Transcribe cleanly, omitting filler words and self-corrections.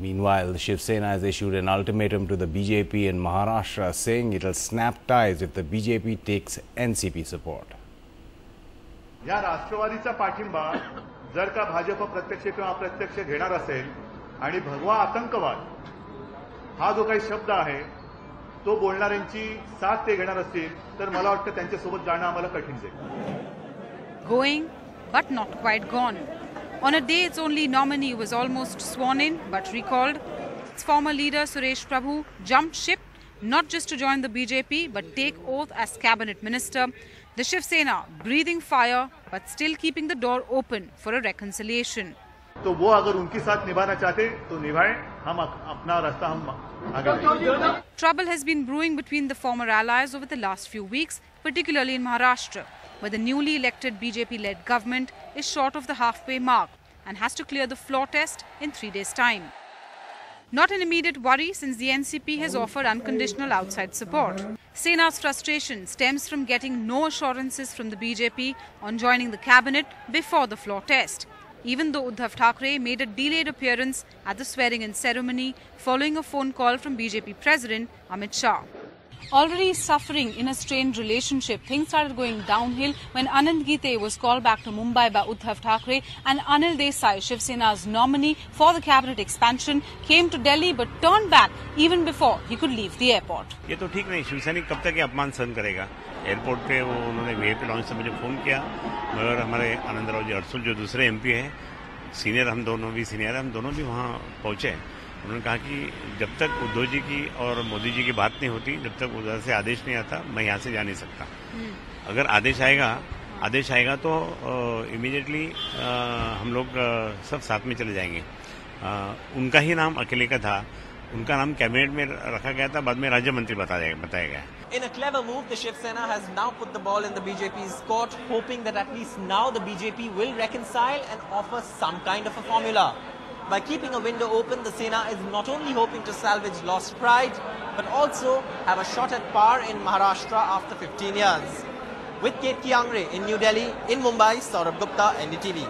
Meanwhile, Shiv Sena has issued an ultimatum to the BJP in Maharashtra, saying it will snap ties if the BJP takes NCP support. या राष्ट्रवादीचा पाठिंबा जर का भाजप प्रत्यक्ष किंवा अप्रत्यक्ष घेणार असेल आणि भगवा आतंकवाद हा जो काही शब्द आहे तो बोलणाऱ्यांची साथ ते घेणार असतील तर मला वाटतं त्यांच्यासोबत जाणं आम्हाला कठीण जाईल. Going, but not quite gone. On a day its only nominee was almost sworn in but recalled, its former leader Suresh Prabhu jumped ship not just to join the BJP but take oath as cabinet minister. The Shiv Sena breathing fire but still keeping the door open for a reconciliation. तो वो अगर उनकी साथ निभाना चाहते तो निभाएं, हम अपना रास्ता हम आगे बढ़ेंगे. Trouble has been brewing between the former allies over the last few weeks, particularly in Maharashtra, where the newly elected BJP-led government is short of the halfway mark and has to clear the floor test in 3 days' time. Not an immediate worry since the NCP has offered unconditional outside support. Sena's frustration stems from getting no assurances from the BJP on joining the cabinet before the floor test, even though Uddhav Thackeray made a delayed appearance at the swearing-in ceremony following a phone call from BJP President Amit Shah. Already suffering in a strained relationship, things started going downhill when Anand Gite was called back to Mumbai by Uddhav Thackeray, and Anil Desai, Shiv Sena's nominee for the cabinet expansion, came to Delhi but turned back even before he could leave the airport. ये तो ठीक नहीं, शिवसैनिक कब तक ये अपमान सहन करेगा. एयरपोर्ट पे वो उन्होंने वीआईपी लॉन्च से मुझे फोन किया, मगर हमारे आनंदराव जी अड़सुल जो दूसरे एमपी हैं, सीनियर, हम दोनों भी सीनियर हैं, हम दोनों भी वहाँ पहुंचे. उन्होंने कहा कि जब तक उद्धव जी की और मोदी जी की बात नहीं होती, जब तक उधर से आदेश नहीं आता, मैं यहाँ से जा नहीं सकता. अगर आदेश आएगा तो इमीडिएटली हम लोग सब साथ में चले जाएंगे. उनका ही नाम अकेले का था, उनका नाम कैबिनेट में रखा गया था, बाद में राज्य मंत्री बताया गया. In a clever move, the Shiv Sena has now put the ball in the BJP's court, hoping that at least now the BJP will reconcile and offer some kind of a formula. By keeping a window open, the Sena is not only hoping to salvage lost pride, but also have a shot at power in Maharashtra after 15 years. With Ketki Angre in New Delhi, in Mumbai, Saurabh Gupta, NDTV.